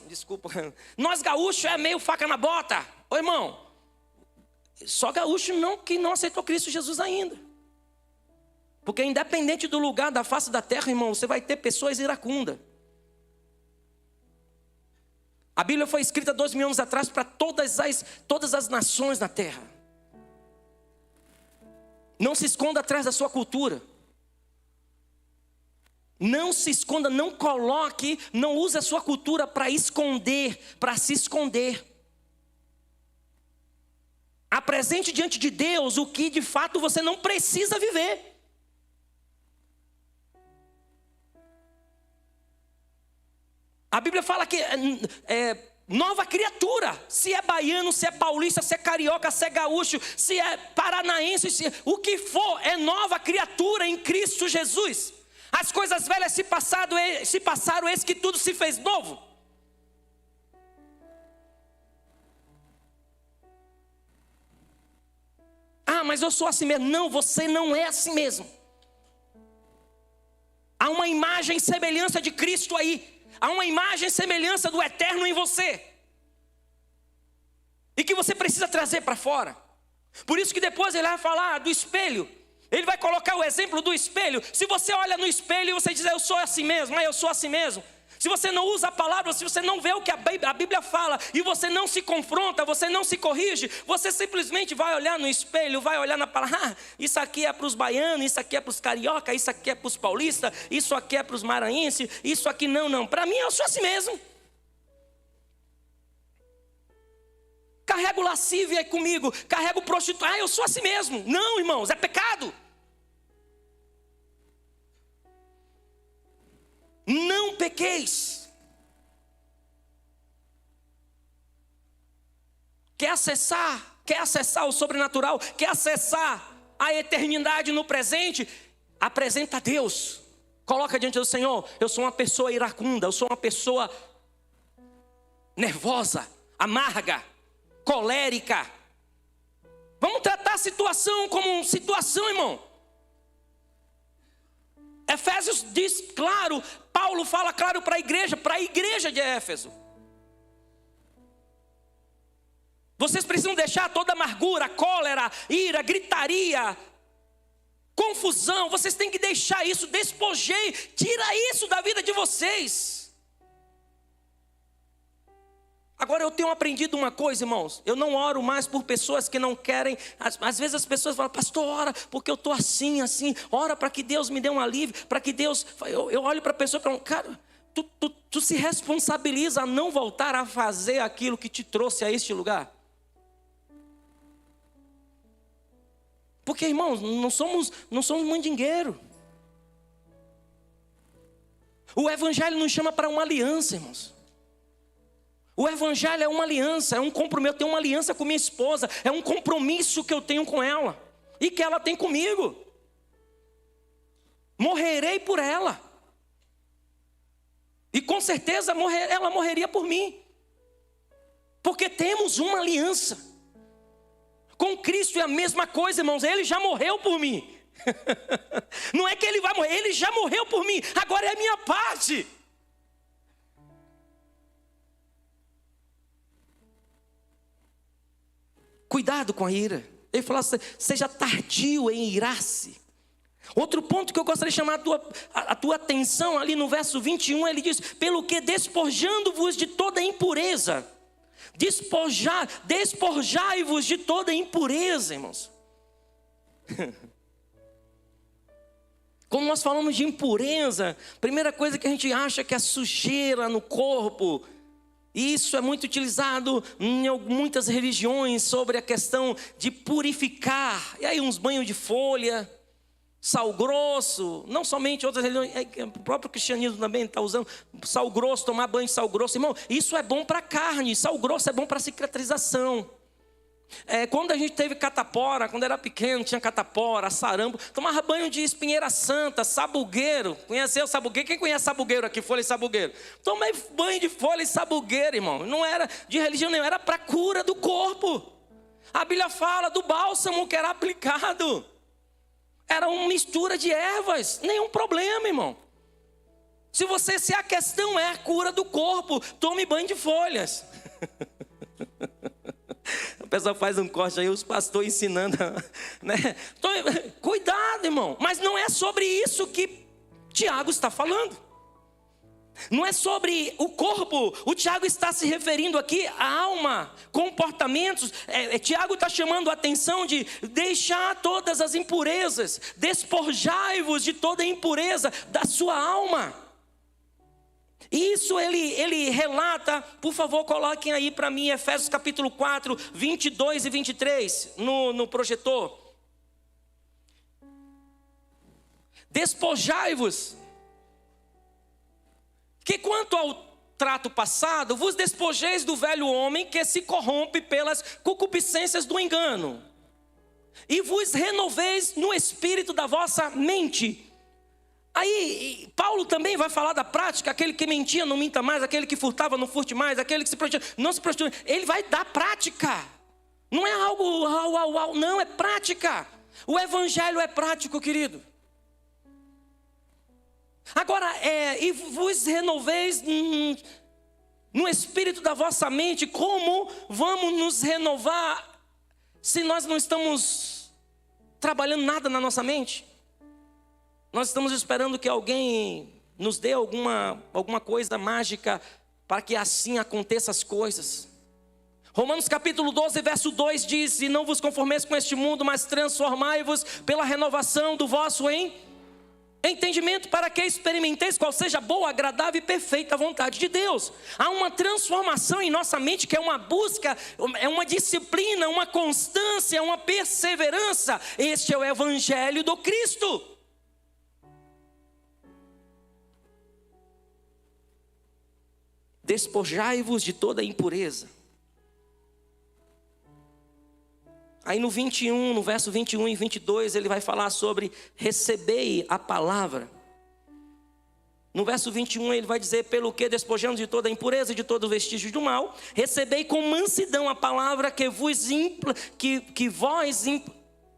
S1: gaúchos é meio faca na bota. Ô irmão, só gaúcho que não aceitou Cristo Jesus ainda. Porque independente do lugar da face da terra, irmão, você vai ter pessoas iracundas. A Bíblia foi escrita 2000 anos atrás para todas as nações na terra. Não se esconda atrás da sua cultura. Não se esconda, não coloque, não use a sua cultura para esconder, para se esconder. Apresente diante de Deus o que de fato você não precisa viver. A Bíblia fala que nova criatura, se é baiano, se é paulista, se é carioca, se é gaúcho, se é paranaense, o que for, é nova criatura em Cristo Jesus. As coisas velhas se passaram, eis que tudo se fez novo. Ah, mas eu sou assim mesmo. Não, você não é assim mesmo. Há uma imagem e semelhança de Cristo aí. Há uma imagem e semelhança do eterno em você. E que você precisa trazer para fora. Por isso que depois ele vai falar do espelho. Ele vai colocar o exemplo do espelho. Se você olha no espelho e você diz, eu sou assim mesmo, eu sou assim mesmo. Se você não usa a palavra, se você não vê o que a Bíblia fala, e você não se confronta, você não se corrige, você simplesmente vai olhar no espelho, vai olhar na palavra, isso aqui é para os baianos, isso aqui é para os carioca, isso aqui é para os paulistas, isso aqui é para os maranhenses, isso aqui não. Para mim eu sou assim mesmo. Carrego lascívia aí comigo, carrego prostituta, eu sou assim mesmo. Não, irmãos, é pecado. Não pequeis. Quer acessar o sobrenatural, quer acessar a eternidade no presente, apresenta a Deus. Coloca diante do Senhor, eu sou uma pessoa iracunda, eu sou uma pessoa nervosa, amarga, colérica. Vamos tratar a situação como situação, irmão. Efésios diz claro, Paulo fala claro para a igreja de Éfeso. Vocês precisam deixar toda amargura, cólera, ira, gritaria, confusão. Vocês têm que deixar isso, despojeie, tira isso da vida de vocês. Agora eu tenho aprendido uma coisa, irmãos. Eu não oro mais por pessoas que não querem. Às vezes as pessoas falam, pastor, ora porque eu estou assim. Ora para que Deus me dê um alívio. Para que Deus... Eu olho para a pessoa e falo, cara, tu Tu se responsabiliza a não voltar a fazer aquilo que te trouxe a este lugar? Porque, irmãos, não somos mandingueiro. O Evangelho nos chama para uma aliança, irmãos. O Evangelho é uma aliança, é um compromisso. Eu tenho uma aliança com minha esposa, é um compromisso que eu tenho com ela e que ela tem comigo. Morrerei por ela. E com certeza ela morreria por mim. Porque temos uma aliança. Com Cristo é a mesma coisa, irmãos. Ele já morreu por mim. Não é que ele vai morrer, ele já morreu por mim. Agora é a minha parte. Cuidado com a ira. Ele falou assim, seja tardio em irar-se. Outro ponto que eu gostaria de chamar a tua atenção, ali no verso 21, ele diz, pelo que despojando-vos de toda impureza. Despojai-vos de toda impureza, irmãos. Quando nós falamos de impureza, a primeira coisa que a gente acha que é sujeira no corpo. Isso é muito utilizado em muitas religiões sobre a questão de purificar. E aí uns banhos de folha, sal grosso, não somente outras religiões, o próprio cristianismo também está usando sal grosso, tomar banho de sal grosso. Irmão, isso é bom para a carne, sal grosso é bom para a cicatrização. Quando a gente teve catapora, quando era pequeno, tinha catapora, sarampo, tomava banho de espinheira santa, sabugueiro. Conheceu o sabugueiro? Quem conhece sabugueiro aqui, folha e sabugueiro? Tomei banho de folha e sabugueiro, irmão. Não era de religião nenhuma, era para cura do corpo. A Bíblia fala do bálsamo que era aplicado. Era uma mistura de ervas, nenhum problema, irmão. Se a questão é a cura do corpo, tome banho de folhas. O pessoal faz um corte aí, os pastores ensinando, né? Então, cuidado, irmão. Mas não é sobre isso que Tiago está falando. Não é sobre o corpo. O Tiago está se referindo aqui à alma, comportamentos. Tiago está chamando a atenção de deixar todas as impurezas. Despojai-vos de toda a impureza da sua alma. Isso ele relata, por favor, coloquem aí para mim, Efésios capítulo 4, 22 e 23, no projetor. Despojai-vos, que quanto ao trato passado, vos despojeis do velho homem que se corrompe pelas concupiscências do engano, e vos renoveis no espírito da vossa mente. Aí, Paulo também vai falar da prática, aquele que mentia não minta mais, aquele que furtava não furte mais, aquele que se prostitui não se prostitui. Ele vai dar prática, não é algo, não, é prática. O evangelho é prático, querido. Agora, e vos renoveis no espírito da vossa mente. Como vamos nos renovar se nós não estamos trabalhando nada na nossa mente? Nós estamos esperando que alguém nos dê alguma coisa mágica para que assim aconteçam as coisas. Romanos capítulo 12, verso 2 diz, e não vos conformeis com este mundo, mas transformai-vos pela renovação do vosso entendimento, para que experimenteis qual seja a boa, agradável e perfeita vontade de Deus. Há uma transformação em nossa mente que é uma busca, é uma disciplina, uma constância, uma perseverança. Este é o evangelho do Cristo. Despojai-vos de toda a impureza. Aí no verso 21 e 22, ele vai falar sobre recebei a palavra. No verso 21 ele vai dizer, pelo que despojando de toda a impureza e de todo o vestígio do mal, recebei com mansidão a palavra que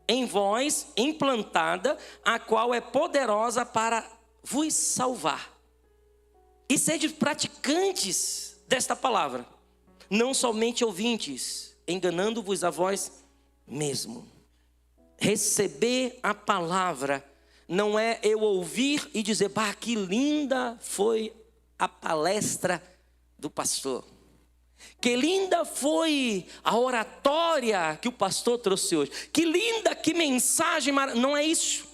S1: em vós implantada, a qual é poderosa para vos salvar. E sede praticantes desta palavra, não somente ouvintes, enganando-vos a vós mesmo. Receber a palavra não é eu ouvir e dizer, bah, que linda foi a palestra do pastor. Que linda foi a oratória que o pastor trouxe hoje. Que linda, que mensagem, não é isso.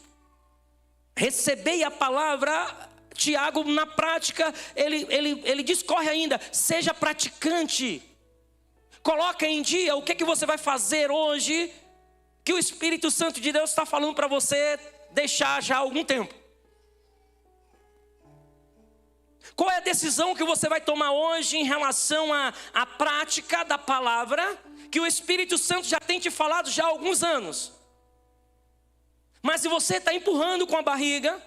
S1: Receber a palavra Tiago, na prática, ele discorre ainda: seja praticante. Coloca em dia o que você vai fazer hoje, que o Espírito Santo de Deus está falando para você deixar já há algum tempo. Qual é a decisão que você vai tomar hoje em relação à prática da palavra, que o Espírito Santo já tem te falado já há alguns anos? Mas se você está empurrando com a barriga,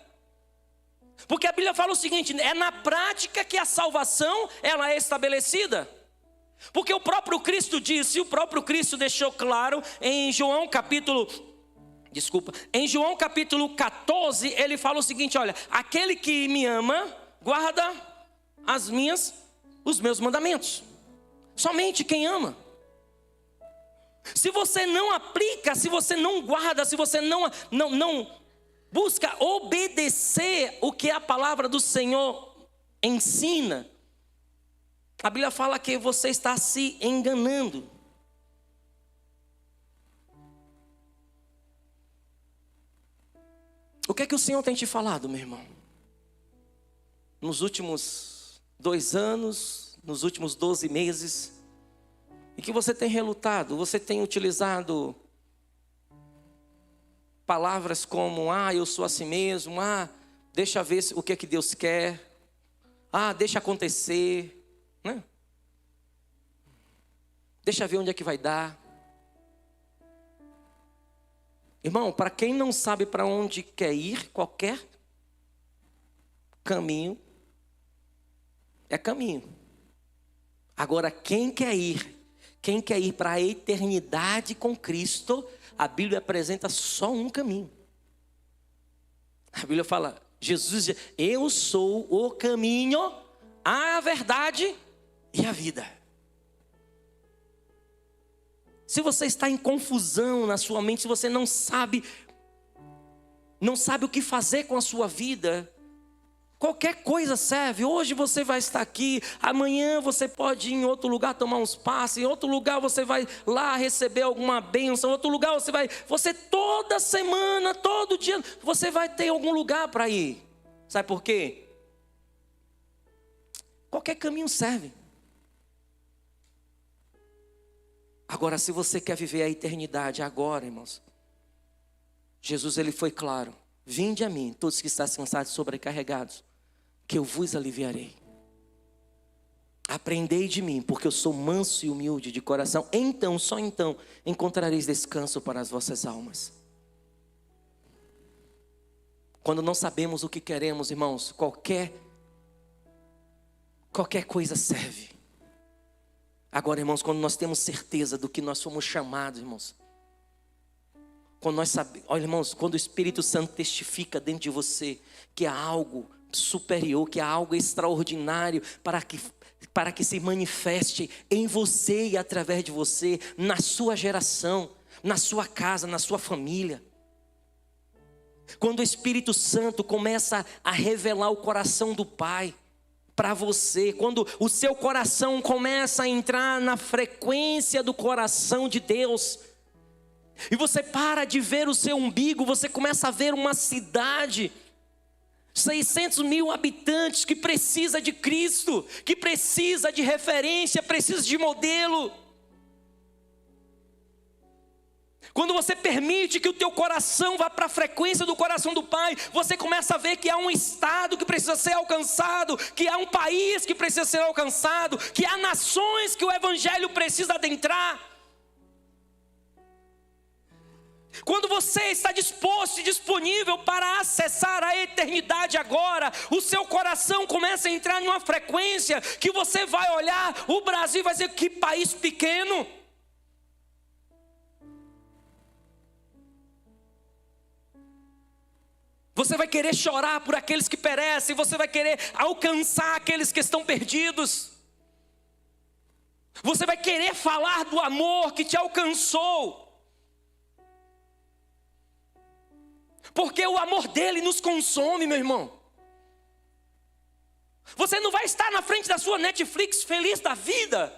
S1: porque a Bíblia fala o seguinte: é na prática que a salvação ela é estabelecida. Porque o próprio Cristo disse, o próprio Cristo deixou claro em João capítulo 14, ele fala o seguinte: olha, aquele que me ama, guarda os meus mandamentos. Somente quem ama. Se você não aplica, se você não guarda, se você não busca obedecer o que a palavra do Senhor ensina, a Bíblia fala que você está se enganando. O que é que o Senhor tem te falado, meu irmão? Nos últimos 2 anos, nos últimos 12 meses, e que você tem relutado, você tem utilizado palavras como: eu sou assim mesmo, deixa ver o que é que Deus quer, deixa acontecer, né? Deixa ver onde é que vai dar. Irmão, para quem não sabe para onde quer ir, qualquer caminho é caminho. Agora, quem quer ir para a eternidade com Cristo, a Bíblia apresenta só um caminho. A Bíblia fala, Jesus diz: eu sou o caminho, a verdade e a vida. Se você está em confusão na sua mente, se você não sabe o que fazer com a sua vida, qualquer coisa serve. Hoje você vai estar aqui, amanhã você pode ir em outro lugar tomar uns passes, em outro lugar você vai lá receber alguma bênção, em outro lugar você toda semana, todo dia, você vai ter algum lugar para ir. Sabe por quê? Qualquer caminho serve. Agora, se você quer viver a eternidade agora, irmãos, Jesus ele foi claro: vinde a mim, todos que estão cansados e sobrecarregados, que eu vos aliviarei. Aprendei de mim, porque eu sou manso e humilde de coração. Então, só então, encontrareis descanso para as vossas almas. Quando não sabemos o que queremos, irmãos, qualquer coisa serve. Agora, irmãos, quando nós temos certeza do que nós somos chamados, irmãos, quando nós sabemos, olha, irmãos, quando o Espírito Santo testifica dentro de você que há algo superior, que há algo extraordinário para que se manifeste em você e através de você, na sua geração, na sua casa, na sua família. Quando o Espírito Santo começa a revelar o coração do Pai para você, quando o seu coração começa a entrar na frequência do coração de Deus, e você para de ver o seu umbigo, você começa a ver uma cidade, 600 mil habitantes, que precisa de Cristo, que precisa de referência, precisa de modelo. Quando você permite que o teu coração vá para a frequência do coração do Pai, você começa a ver que há um estado que precisa ser alcançado, que há um país que precisa ser alcançado, que há nações que o Evangelho precisa adentrar. Quando você está disposto e disponível para acessar a eternidade agora, o seu coração começa a entrar em uma frequência que você vai olhar o Brasil e vai dizer: que país pequeno. Você vai querer chorar por aqueles que perecem, você vai querer alcançar aqueles que estão perdidos. Você vai querer falar do amor que te alcançou. Porque o amor dele nos consome, meu irmão. Você não vai estar na frente da sua Netflix feliz da vida,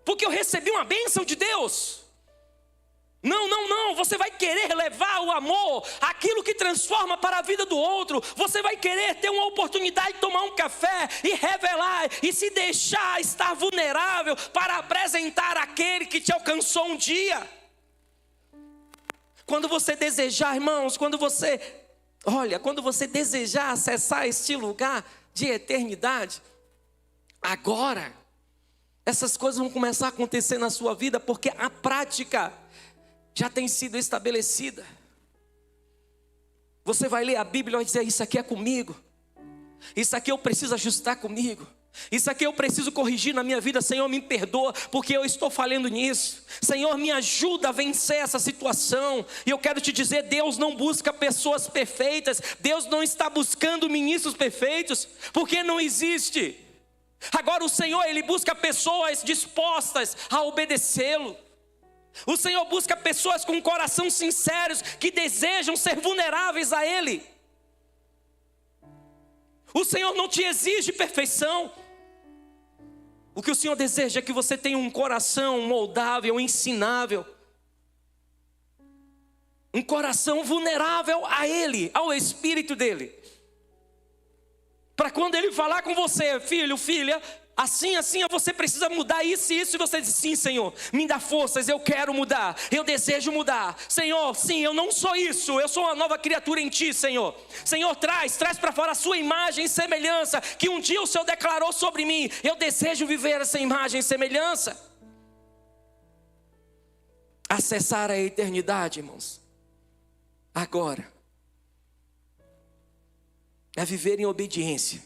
S1: porque eu recebi uma bênção de Deus. Não, não, não, você vai querer levar o amor, aquilo que transforma para a vida do outro. Você vai querer ter uma oportunidade de tomar um café e revelar e se deixar estar vulnerável para apresentar aquele que te alcançou um dia. Quando você desejar, irmãos, quando você desejar acessar este lugar de eternidade, agora, essas coisas vão começar a acontecer na sua vida, porque a prática já tem sido estabelecida. Você vai ler a Bíblia e vai dizer: isso aqui é comigo, isso aqui eu preciso ajustar comigo, isso aqui eu preciso corrigir na minha vida. Senhor, me perdoa porque eu estou falhando nisso. Senhor, me ajuda a vencer essa situação. E eu quero te dizer, Deus não busca pessoas perfeitas, Deus não está buscando ministros perfeitos, porque não existe. Agora o Senhor, Ele busca pessoas dispostas a obedecê-lo. O Senhor busca pessoas com um coração sinceros, que desejam ser vulneráveis a Ele. O Senhor não te exige perfeição. O que o Senhor deseja é que você tenha um coração moldável, ensinável, um coração vulnerável a Ele, ao Espírito dEle. Para quando Ele falar com você: filho, filha, assim, você precisa mudar isso e isso. E você diz: sim, Senhor, me dá forças, eu quero mudar, eu desejo mudar. Senhor, sim, eu não sou isso, eu sou uma nova criatura em Ti, Senhor. Senhor, traz para fora a Sua imagem e semelhança, que um dia o Senhor declarou sobre mim. Eu desejo viver essa imagem e semelhança. Acessar a eternidade, irmãos, agora, é viver em obediência.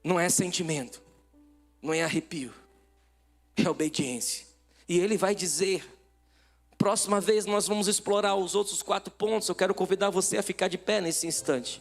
S1: Não é sentimento, não é arrepio, é obediência. E Ele vai dizer, próxima vez nós vamos explorar os outros 4 pontos. Eu quero convidar você a ficar de pé nesse instante.